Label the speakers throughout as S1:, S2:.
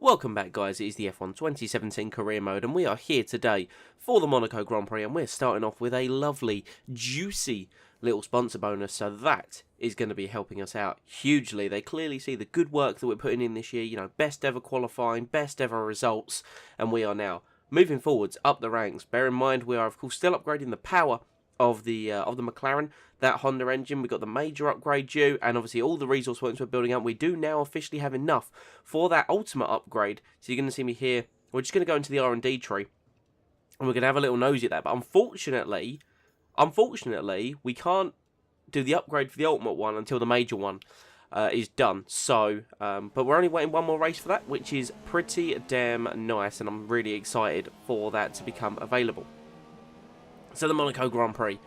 S1: Welcome back, guys. It is the F1 2017 career mode, and we are here today for the Monaco Grand Prix, and we're starting off with a lovely, juicy little sponsor bonus, so that is going to be helping us out hugely. They clearly see the good work that we're putting in this year, you know, best ever qualifying, best ever results, and we are now moving forwards up the ranks. Bear in mind, we are, of course, still upgrading the power of the Mclaren, that Honda engine. We've got the major upgrade due, and obviously all the resource points we're building up. We do now officially have enough for that ultimate upgrade. So you're going to see me here. We're just going to go into the R&D tree, and we're going to have a little nosy at that. But unfortunately, we can't do the upgrade for the ultimate one until the major one is done. So, but we're only waiting one more race for that, which is pretty damn nice, and I'm really excited for that to become available. So the Monaco Grand Prix,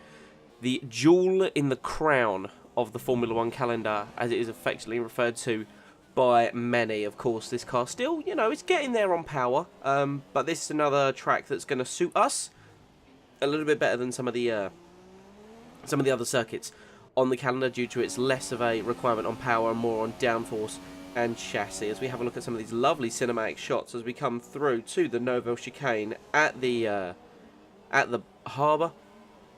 S1: the jewel in the crown of the Formula 1 calendar, as it is affectionately referred to by many. Of course, this car still, you know, it's getting there on power, but this is another track that's going to suit us a little bit better than some of the other circuits on the calendar, due to its less of a requirement on power and more on downforce and chassis. As we have a look at some of these lovely cinematic shots as we come through to the Nouvelle chicane at the harbour,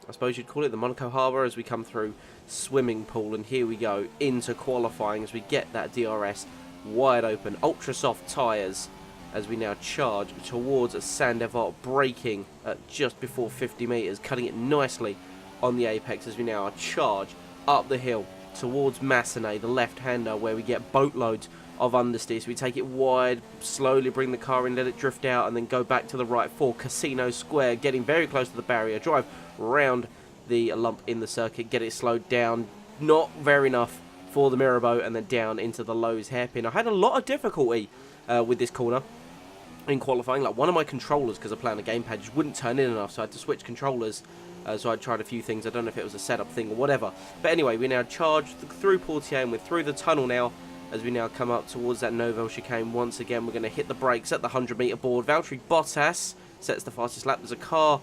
S1: I suppose you'd call it, the Monaco harbour, as we come through swimming pool. And here we go into qualifying as we get that DRS wide open, ultra soft tyres, as we now charge towards Saint-Devote, braking at just before 50 metres, cutting it nicely on the apex as we now charge up the hill towards Massenet, the left-hander, where we get boatloads of understeer. So we take it wide, slowly bring the car in, let it drift out, and then go back to the right for Casino Square, getting very close to the barrier, drive round the lump in the circuit, get it slowed down, not very enough for the Mirabeau, and then down into the Lowe's hairpin. I had a lot of difficulty with this corner in qualifying. Like, one of my controllers, because I play on a gamepad, just wouldn't turn in enough, so I had to switch controllers. So I tried a few things. I don't know if it was a setup thing or whatever. But anyway, we now charge through Portier, and we're through the tunnel now, as we now come up towards that Nouvelle chicane. Once again, we're going to hit the brakes at the 100-metre board. Valtteri Bottas sets the fastest lap. There's a car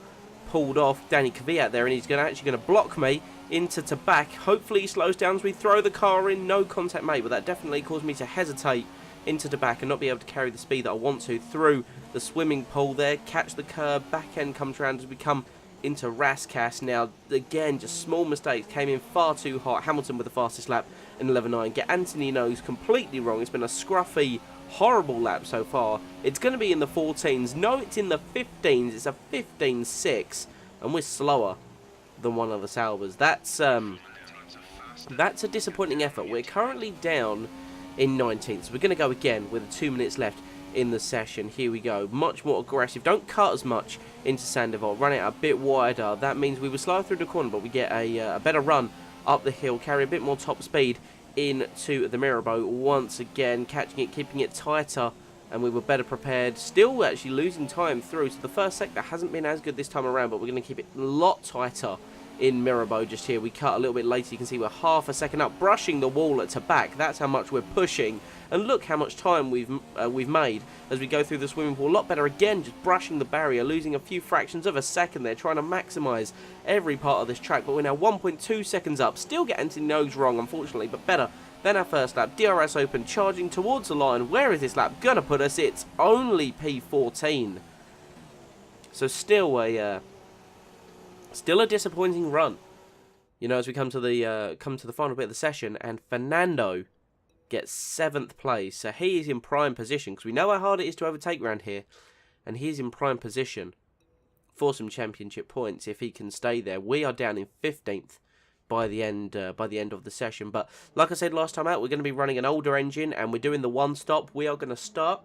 S1: pulled off, Danny Kvyat there, and he's actually going to block me into back. Hopefully he slows down as we throw the car in. No contact made, but that definitely caused me to hesitate into the back and not be able to carry the speed that I want to through the swimming pool there. Catch the curb, back end comes around as we come into Rascasse. Now, again, just small mistakes, came in far too hot. Hamilton with the fastest lap in 11.9. Get Anthony Nose completely wrong. It's been a scruffy, horrible lap so far. It's going to be in the 14s. No, it's in the 15s. It's a 15.6, and we're slower than one of the Salvers. That's a disappointing effort. We're currently down in 19th, so we're going to go again with 2 minutes left in the session. Here we go, much more aggressive. Don't cut as much into Saint-Devote, run it a bit wider. That means we were slower through the corner, but we get a better run up the hill, carry a bit more top speed into the Mirabeau once again, catching it, keeping it tighter, and we were better prepared. Still actually losing time through, so the first sector hasn't been as good this time around, but we're going to keep it a lot tighter in Mirabeau. Just here, we cut a little bit later. You can see we're half a second up, brushing the wall at back. That's how much we're pushing, and look how much time we've made as we go through the swimming pool. A lot better again, just brushing the barrier, losing a few fractions of a second there, trying to maximise every part of this track. But we're now 1.2 seconds up. Still get Anthony Nose wrong, unfortunately, but better than our first lap. DRS open, charging towards the line. Where is this lap gonna put us? It's only P14. So still a disappointing run, you know, as we come to the final bit of the session, and Fernando gets 7th place. So he is in prime position, because we know how hard it is to overtake around here, and he's in prime position for some championship points if he can stay there. We are down in 15th by the end of the session. But like I said last time out, we're going to be running an older engine, and we're doing the one stop. We are going to start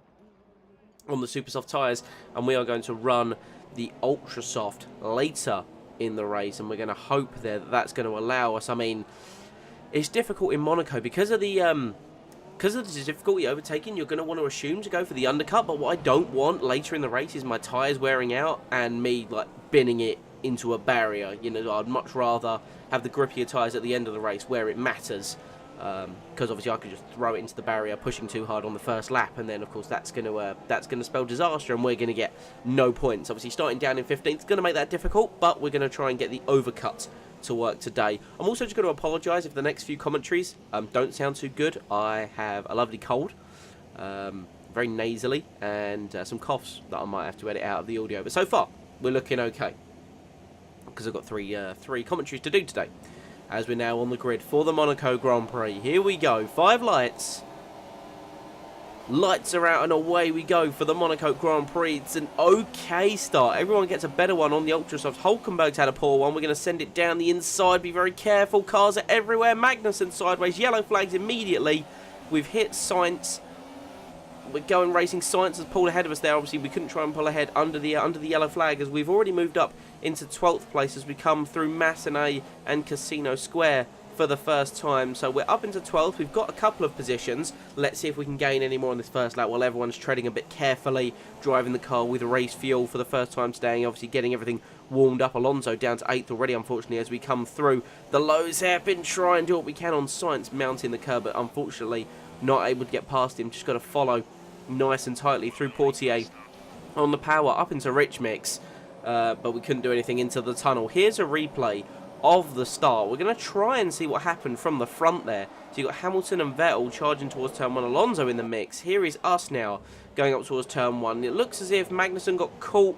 S1: on the super soft tyres, and we are going to run the ultra soft later in the race, and we're going to hope there that that's going to allow us. I mean, it's difficult in Monaco because of the difficulty overtaking. You're going to want to assume to go for the undercut, but what I don't want later in the race is my tyres wearing out and me like binning it into a barrier. You know, I'd much rather have the grippier tyres at the end of the race where it matters, because obviously I could just throw it into the barrier pushing too hard on the first lap, and then of course that's going to spell disaster, and we're going to get no points. Obviously starting down in 15th is going to make that difficult, but we're going to try and get the overcut to work today. I'm also just going to apologise if the next few commentaries don't sound too good. I have a lovely cold, very nasally, and some coughs that I might have to edit out of the audio. But so far, we're looking okay, because I've got three commentaries to do today, as we're now on the grid for the Monaco Grand Prix. Here we go, 5 lights. Lights are out and away we go for the Monaco Grand Prix. It's an okay start. Everyone gets a better one on the Ultrasoft. Hulkenberg's had a poor one. We're going to send it down the inside. Be very careful. Cars are everywhere. Magnussen sideways. Yellow flags immediately. We've hit Sainz. We're going racing. Sainz has pulled ahead of us there. Obviously, we couldn't try and pull ahead under the yellow flag, as we've already moved up into 12th place as we come through Massenet and Casino Square for the first time. So we're up into 12th. We've got a couple of positions. Let's see if we can gain any more on this first lap while everyone's treading a bit carefully, driving the car with race fuel for the first time today, obviously getting everything warmed up. Alonso down to 8th already, unfortunately, as we come through the lows hairpin. Try and do what we can on Sainz mounting the curb, but unfortunately not able to get past him. Just got to follow nice and tightly through Portier on the power up into Rich Mix, but we couldn't do anything into the tunnel. Here's a replay of the start. We're going to try and see what happened from the front there. So you've got Hamilton and Vettel charging towards turn 1. Alonso in the mix. Here is us now going up towards turn 1. It looks as if Magnussen got caught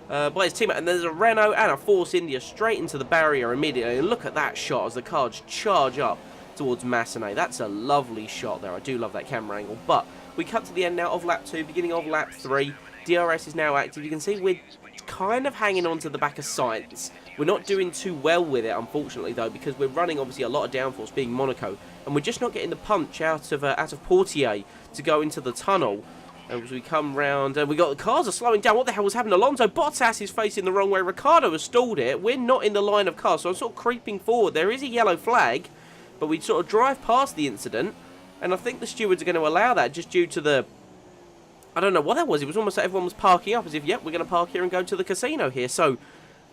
S1: by his teammate, and there's a Renault and a Force India straight into the barrier immediately. And look at that shot as the cars charge up towards Massenet. That's a lovely shot there. I do love that camera angle. But we cut to the end now of lap 2, beginning of lap 3. DRS is now active. You can see we're kind of hanging on to the back of Sainz. We're not doing too well with it, unfortunately, though, because we're running, obviously, a lot of downforce, being Monaco, and we're just not getting the punch out of Portier to go into the tunnel. And as we come round, and we got the cars are slowing down. What the hell was happening? Alonso, Bottas is facing the wrong way. Ricciardo has stalled it. We're not in the line of cars, so I'm sort of creeping forward. There is a yellow flag, but we sort of drive past the incident, and I think the stewards are going to allow that just due to the... I don't know what that was. It was almost like everyone was parking up as if, yep, we're going to park here and go to the casino here. So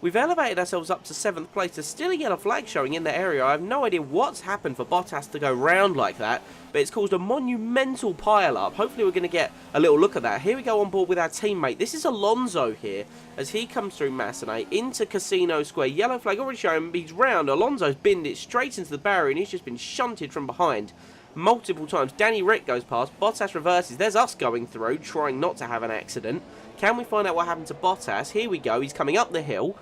S1: we've elevated ourselves up to 7th place. There's still a yellow flag showing in the area. I have no idea what's happened for Bottas to go round like that, but it's caused a monumental pile-up. Hopefully we're going to get a little look at that. Here we go on board with our teammate. This is Alonso here as he comes through Massenet into Casino Square. Yellow flag already showing. He's round. Alonso's binned it straight into the barrier, and he's just been shunted from behind multiple times. Danny Rick goes past. Bottas reverses. There's us going through, trying not to have an accident. Can we find out what happened to Bottas? Here we go. He's coming up the hill.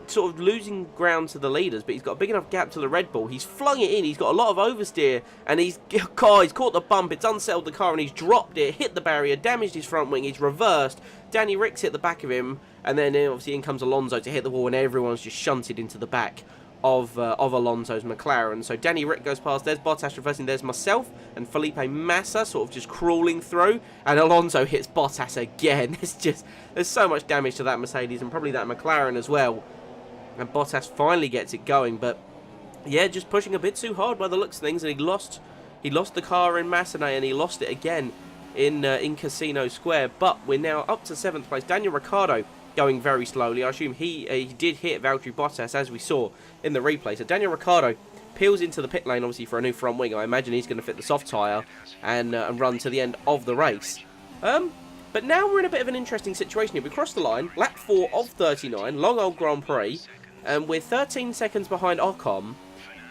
S1: Sort of losing ground to the leaders, but he's got a big enough gap to the Red Bull. He's flung it in. He's got a lot of oversteer, and he's caught the bump. It's unsettled the car, and he's dropped it, hit the barrier, damaged his front wing. He's reversed. Danny Rick's hit the back of him, and then obviously in comes Alonso to hit the wall, and everyone's just shunted into the back of Alonso's McLaren. So Danny Rick goes past. There's Bottas reversing. There's myself and Felipe Massa sort of just crawling through, and Alonso hits Bottas again. There's so much damage to that Mercedes and probably that McLaren as well. And Bottas finally gets it going, but yeah, just pushing a bit too hard by the looks of things, and he lost the car in Massenet, and he lost it again in Casino Square. But we're now up to 7th place. Daniel Ricciardo going very slowly. I assume he did hit Valtteri Bottas, as we saw in the replay. So Daniel Ricciardo peels into the pit lane, obviously, for a new front wing. I imagine he's going to fit the soft tyre and run to the end of the race. But now we're in a bit of an interesting situation here. We crossed the line, lap 4 of 39, long old Grand Prix, and we're 13 seconds behind Ocon,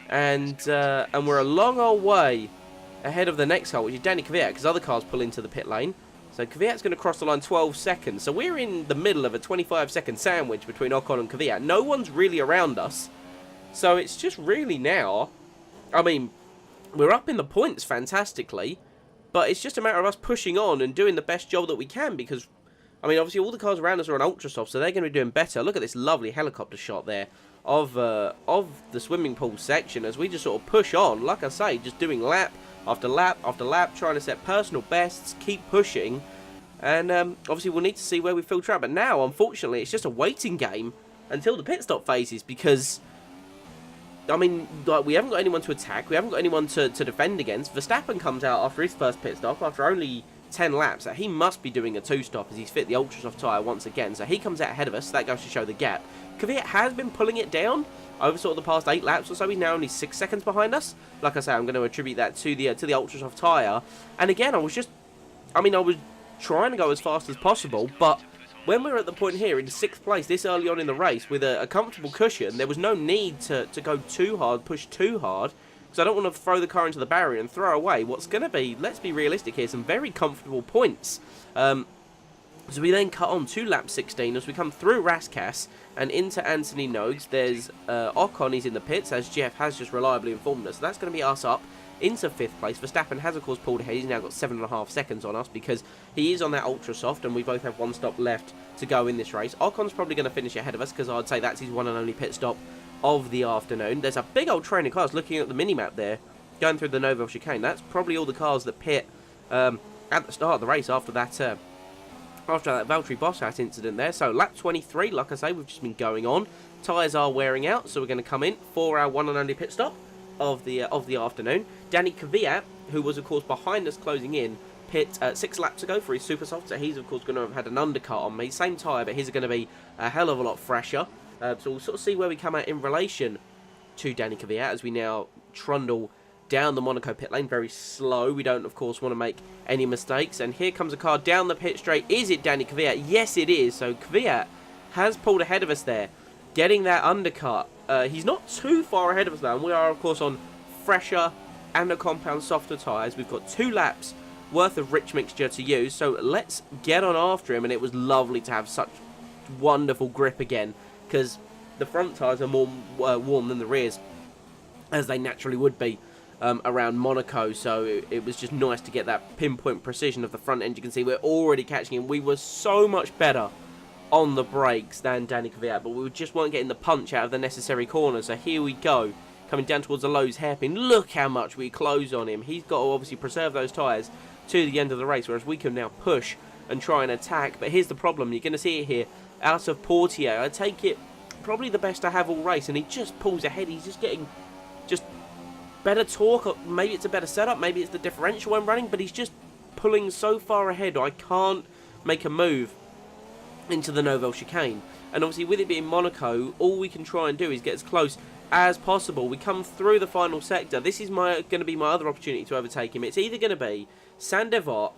S1: and we're a long old way ahead of the next car, which is Danny Kvyat, because other cars pull into the pit lane. So Kvyat's going to cross the line 12 seconds. So we're in the middle of a 25-second sandwich between Ocon and Kvyat. No one's really around us. So it's just really now... I mean, we're up in the points fantastically, but it's just a matter of us pushing on and doing the best job that we can, because, I mean, obviously all the cars around us are on Ultrasoft, so they're going to be doing better. Look at this lovely helicopter shot there of the swimming pool section as we just sort of push on. Like I say, just doing lap after lap after lap, trying to set personal bests, keep pushing, and obviously we'll need to see where we filter out. But now, unfortunately, it's just a waiting game until the pit stop phases, because, I mean, like, we haven't got anyone to attack, we haven't got anyone to defend against. Verstappen comes out after his first pit stop, after only 10 laps, so he must be doing a 2-stop as he's fit the Ultrasoft tyre once again. So he comes out ahead of us, so that goes to show the gap. Kvyat has been pulling it down over sort of the past 8 laps or so. He's now only 6 seconds behind us. Like I say, I'm going to attribute that to the Ultrasoft tyre. And again, I was trying to go as fast as possible, but when we're at the point here in 6th place this early on in the race with a comfortable cushion, there was no need to go too hard, push too hard, because I don't want to throw the car into the barrier and throw away what's going to be, let's be realistic here, some very comfortable points. So we then cut on to lap 16 as we come through Rascasse and into Anthony Nogues. There's Ocon, he's in the pits, as Jeff has just reliably informed us. So that's going to be us up into 5th place. Verstappen has, of course, pulled ahead. He's now got 7.5 seconds on us because he is on that ultra soft and we both have one stop left to go in this race. Ocon's probably going to finish ahead of us because I'd say that's his one and only pit stop of the afternoon. There's a big old train of cars looking at the mini-map there, going through the Nouvelle chicane. That's probably all the cars that pit at the start of the race after that Valtteri Bottas incident there. So lap 23, like I say, we've just been going on. Tyres are wearing out, so we're going to come in for our one and only pit stop of the afternoon. Danny Kvyat, who was of course behind us closing in, pit 6 laps ago for his super soft, so he's of course going to have had an undercut on me. Same tyre, but his are going to be a hell of a lot fresher. So we'll sort of see where we come out in relation to Danny Kvyat as we now trundle down the Monaco pit lane, very slow. We don't, of course, want to make any mistakes. And here comes a car down the pit straight. Is it Danny Kvyat? Yes, it is. So Kvyat has pulled ahead of us there, getting that undercut. He's not too far ahead of us now, and we are, of course, on fresher and a compound softer tyres. We've got 2 laps worth of rich mixture to use, so let's get on after him. And it was lovely to have such wonderful grip again, because the front tyres are more warm than the rears, as they naturally would be around Monaco. So it was just nice to get that pinpoint precision of the front end. You can see we're already catching him. We were so much better on the brakes than Danny Kvyat, but we just weren't getting the punch out of the necessary corners. So here we go, coming down towards the Lowe's hairpin. Look how much we close on him. He's got to obviously preserve those tyres to the end of the race, whereas we can now push and try and attack. But here's the problem, you're going to see it here, out of Portier. I take it probably the best I have all race, and he just pulls ahead. He's just getting better torque. Maybe it's a better setup, maybe it's the differential I'm running, but he's just pulling so far ahead I can't make a move into the Nouvelle chicane. And obviously with it being Monaco, all we can try and do is get as close as possible. We come through the final sector. This is going to be my other opportunity to overtake him. It's either going to be Saint-Devote,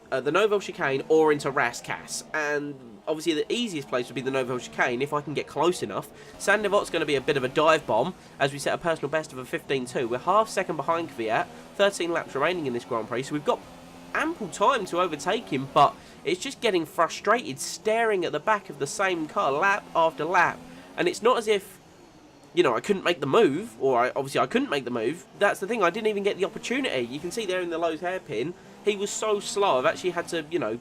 S1: the Nouvelle chicane, or into Rascasse. And obviously the easiest place would be the Nouvelle chicane if I can get close enough. Saint-Devote's going to be a bit of a dive bomb as we set a personal best of a 15.2. We're half second behind Kvyat, 13 laps remaining in this Grand Prix, so we've got ample time to overtake him, but it's just getting frustrated staring at the back of the same car lap after lap. And it's not as if, you know, I couldn't make the move, or obviously I couldn't make the move. That's the thing, I didn't even get the opportunity. You can see there in the Lowe's hairpin, he was so slow, I've actually had to, you know,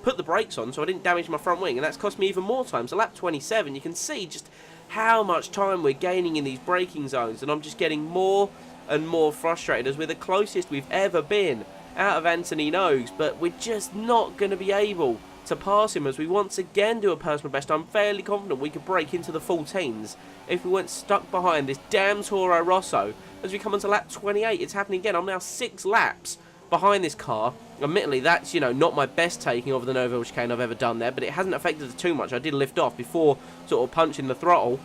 S1: put the brakes on so I didn't damage my front wing, and that's cost me even more time. So lap 27, you can see just how much time we're gaining in these braking zones, and I'm just getting more and more frustrated as we're the closest we've ever been out of Anthony Nogues, but we're just not going to be able to pass him as we once again do a personal best. I'm fairly confident we could break into the 14s if we weren't stuck behind this damn Toro Rosso. As we come onto lap 28, it's happening again. I'm now 6 laps behind this car. Admittedly, that's, you know, not my best taking of the Nouvelle chicane I've ever done there, but it hasn't affected us too much. I did lift off before sort of punching the throttle.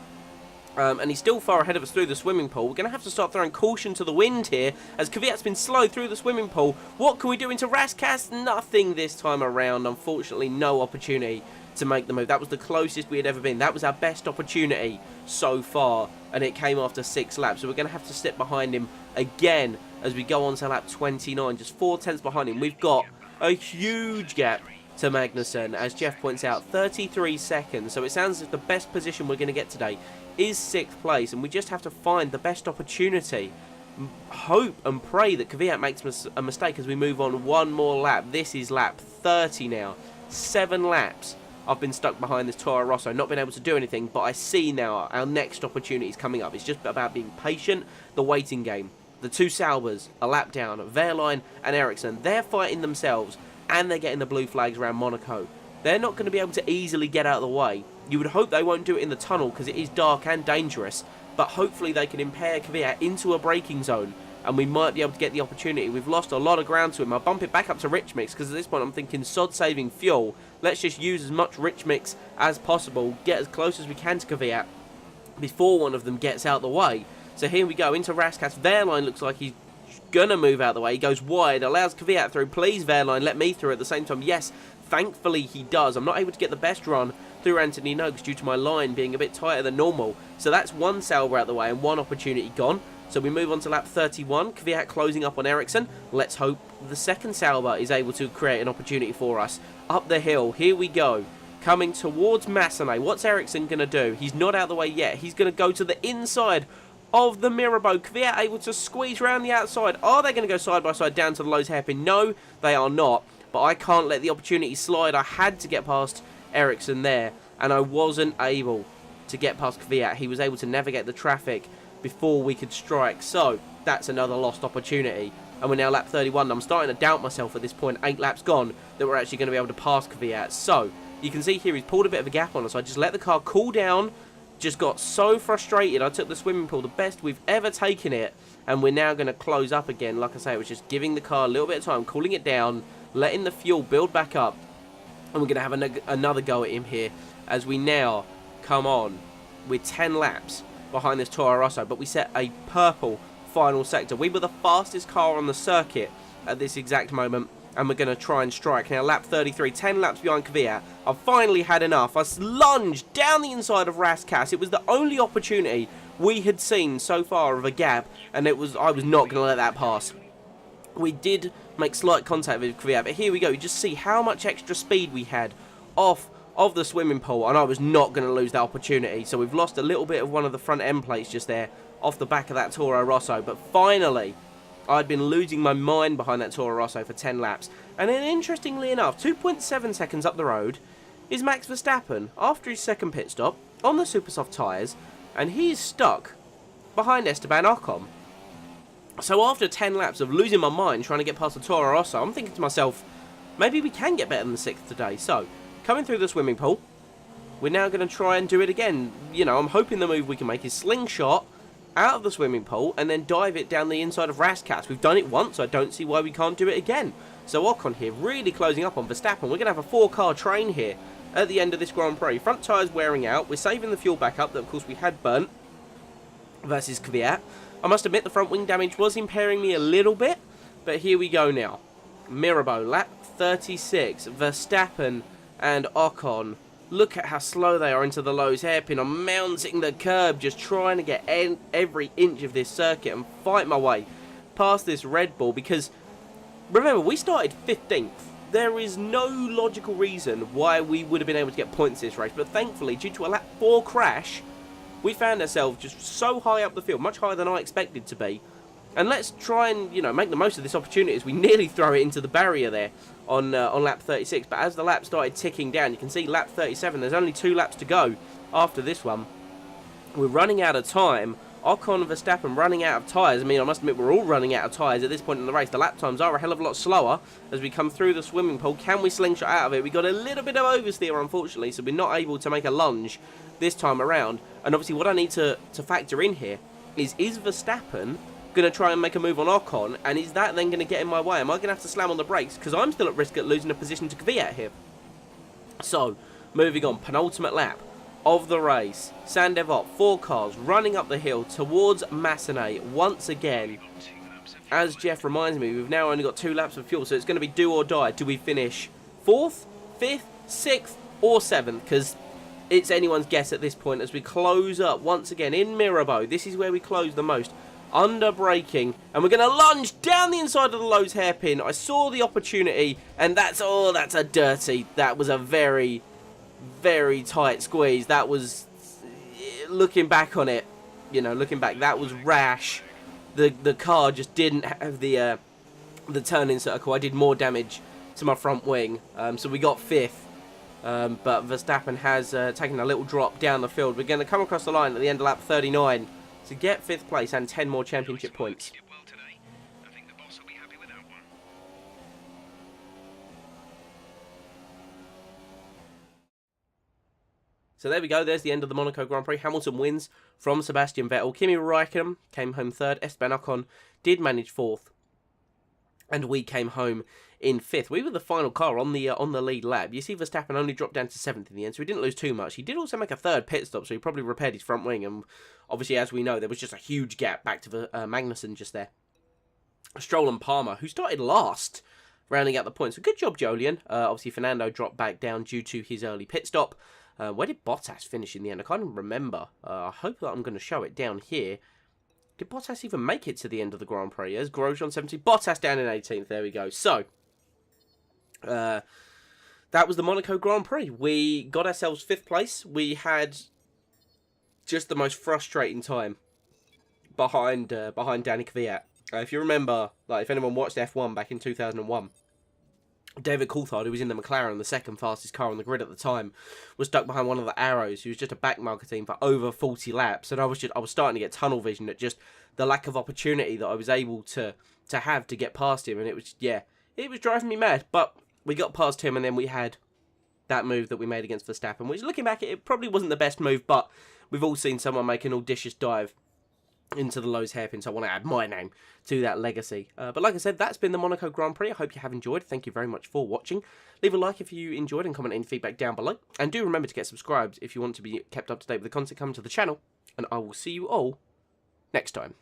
S1: And he's still far ahead of us through the swimming pool. We're going to have to start throwing caution to the wind here, as Kvyat's been slow through the swimming pool. What can we do into Rascasse? Nothing this time around. Unfortunately, no opportunity to make the move. That was the closest we had ever been. That was our best opportunity so far, and it came after 6 laps. So we're going to have to step behind him again as we go on to lap 29. Just 4 tenths behind him. We've got a huge gap to Magnussen, as Jeff points out, 33 seconds. So it sounds like the best position we're going to get today is 6th place, and we just have to find the best opportunity. Hope and pray that Kvyat makes a mistake as we move on one more lap. This is lap 30 now. 7 laps I've been stuck behind this Toro Rosso, not been able to do anything, but I see now our next opportunity is coming up. It's just about being patient, the waiting game. The 2 Saubers, a lap down, Wehrlein and Ericsson, they're fighting themselves, and they're getting the blue flags around Monaco. They're not going to be able to easily get out of the way. You would hope they won't do it in the tunnel because it is dark and dangerous, but hopefully they can impair Kvyat into a braking zone, and we might be able to get the opportunity. We've lost a lot of ground to him. I'll bump it back up to Rich Mix because at this point I'm thinking sod saving fuel. Let's just use as much Rich Mix as possible, get as close as we can to Kvyat before one of them gets out the way. So here we go into Rascasse. Wehrlein looks like he's gonna move out the way. He goes wide, allows Kvyat through. Please, Wehrlein, let me through at the same time. Yes, thankfully he does. I'm not able to get the best run through Anthony Nogues due to my line being a bit tighter than normal. So that's 1 Sauber out the way and 1 opportunity gone. So we move on to lap 31. Kvyat closing up on Ericsson. Let's hope the second Sauber is able to create an opportunity for us. Up the hill, here we go. Coming towards Massenet. What's Ericsson going to do? He's not out of the way yet. He's going to go to the inside of the Mirabeau. Kvyat able to squeeze around the outside. Are they going to go side by side down to the Lowe's hairpin? No, they are not. But I can't let the opportunity slide. I had to get past Ericsson there, and I wasn't able to get past Kvyat. He was able to navigate the traffic before we could strike. So that's another lost opportunity. And we're now lap 31. I'm starting to doubt myself at this point, 8 laps gone, that we're actually going to be able to pass Kvyat. So you can see here he's pulled a bit of a gap on us. I just let the car cool down. Just got so frustrated. I took the swimming pool, the best we've ever taken it, and we're now going to close up again. Like I say, it was just giving the car a little bit of time, cooling it down, letting the fuel build back up, and we're going to have another go at him here as we now come on with 10 laps behind this Toro Rosso, but we set a purple final sector. We were the fastest car on the circuit at this exact moment, and we're going to try and strike. Now, lap 33, 10 laps behind Kvyat. I've finally had enough. I lunged down the inside of Raskas. It was the only opportunity we had seen so far of a gap, and I was not going to let that pass. We did make slight contact with Kvyat, but here we go. You just see how much extra speed we had off of the swimming pool, and I was not going to lose that opportunity. So we've lost a little bit of one of the front end plates just there off the back of that Toro Rosso, but finally I'd been losing my mind behind that Toro Rosso for 10 laps. And then, interestingly enough, 2.7 seconds up the road is Max Verstappen after his second pit stop on the super soft tyres, and he's stuck behind Esteban Ocon. So after 10 laps of losing my mind trying to get past the Toro Rosso, I'm thinking to myself, maybe we can get better than the 6th today. So coming through the swimming pool, we're now going to try and do it again. You know, I'm hoping the move we can make is slingshot out of the swimming pool and then dive it down the inside of Raskas. We've done it once, so I don't see why we can't do it again. So Ocon here really closing up on Verstappen. We're going to have a 4-car train here at the end of this Grand Prix. Front tyres wearing out. We're saving the fuel back up that, of course, we had burnt versus Kvyat. I must admit the front wing damage was impairing me a little bit, but here we go now. Mirabeau, lap 36. Verstappen and Ocon. Look at how slow they are into the Lowe's hairpin. I'm mounting the curb, just trying to get every inch of this circuit and fight my way past this Red Bull, because remember, we started 15th. There is no logical reason why we would have been able to get points this race, but thankfully, due to a lap 4 crash, we found ourselves just so high up the field, much higher than I expected to be. And let's try and, you know, make the most of this opportunity as we nearly throw it into the barrier there on lap 36. But as the lap started ticking down, you can see lap 37, there's only 2 laps to go after this one. We're running out of time. Ocon and Verstappen running out of tyres. I mean, I must admit, we're all running out of tyres at this point in the race. The lap times are a hell of a lot slower as we come through the swimming pool. Can we slingshot out of it? We got a little bit of oversteer, unfortunately, so we're not able to make a lunge this time around. And obviously, what I need to factor in here is Verstappen going to try and make a move on Ocon, and is that then going to get in my way? Am I going to have to slam on the brakes? Because I'm still at risk at losing a position to Kvyat here. So, moving on, penultimate lap of the race. Sandevot, 4 cars, running up the hill towards Massenet once again. As Jeff reminds me, we've now only got 2 laps of fuel, so it's going to be do or die. Do we finish 4th, 5th, 6th, or 7th? Because it's anyone's guess at this point as we close up once again in Mirabeau. This is where we close the most. Under braking, and we're going to lunge down the inside of the Lowe's hairpin. I saw the opportunity, and that's a dirty. That was a very, very tight squeeze. That was, looking back on it, you know, looking back, that was rash. The car just didn't have the turning circle. I did more damage to my front wing, so we got 5th. But Verstappen has taken a little drop down the field. We're going to come across the line at the end of lap 39 to get 5th place and 10 more championship points. So there we go, there's the end of the Monaco Grand Prix. Hamilton wins from Sebastian Vettel. Kimi Räikkönen came home 3rd. Esteban Ocon did manage 4th. And we came home in 5th. We were the final car on the lead lap. You see Verstappen only dropped down to 7th in the end, so he didn't lose too much. He did also make a 3rd pit stop, so he probably repaired his front wing. And obviously, as we know, there was just a huge gap back to Magnussen just there. Stroll and Palmer, who started last, rounding out the points. So good job, Jolyon. Obviously, Fernando dropped back down due to his early pit stop. Where did Bottas finish in the end? I can't even remember. I hope that I'm going to show it down here. Did Bottas even make it to the end of the Grand Prix? As Grosjean 17th, Bottas down in 18th. There we go. So, that was the Monaco Grand Prix. We got ourselves 5th place. We had just the most frustrating time behind Danny Kvyat. If you remember, like if anyone watched F1 back in 2001, David Coulthard, who was in the McLaren, the second fastest car on the grid at the time, was stuck behind one of the Arrows, who was just a backmarker team for over 40 laps. And I was starting to get tunnel vision at just the lack of opportunity that I was able to have to get past him. And it was, yeah, it was driving me mad. But we got past him, and then we had that move that we made against Verstappen, which, looking back, it probably wasn't the best move, but we've all seen someone make an audacious dive into the Lowe's hairpin, so I want to add my name to that legacy. But like I said, that's been the Monaco Grand Prix. I hope you have enjoyed. Thank you very much for watching. Leave a like if you enjoyed and comment any feedback down below. And do remember to get subscribed if you want to be kept up to date with the content coming to the channel. And I will see you all next time.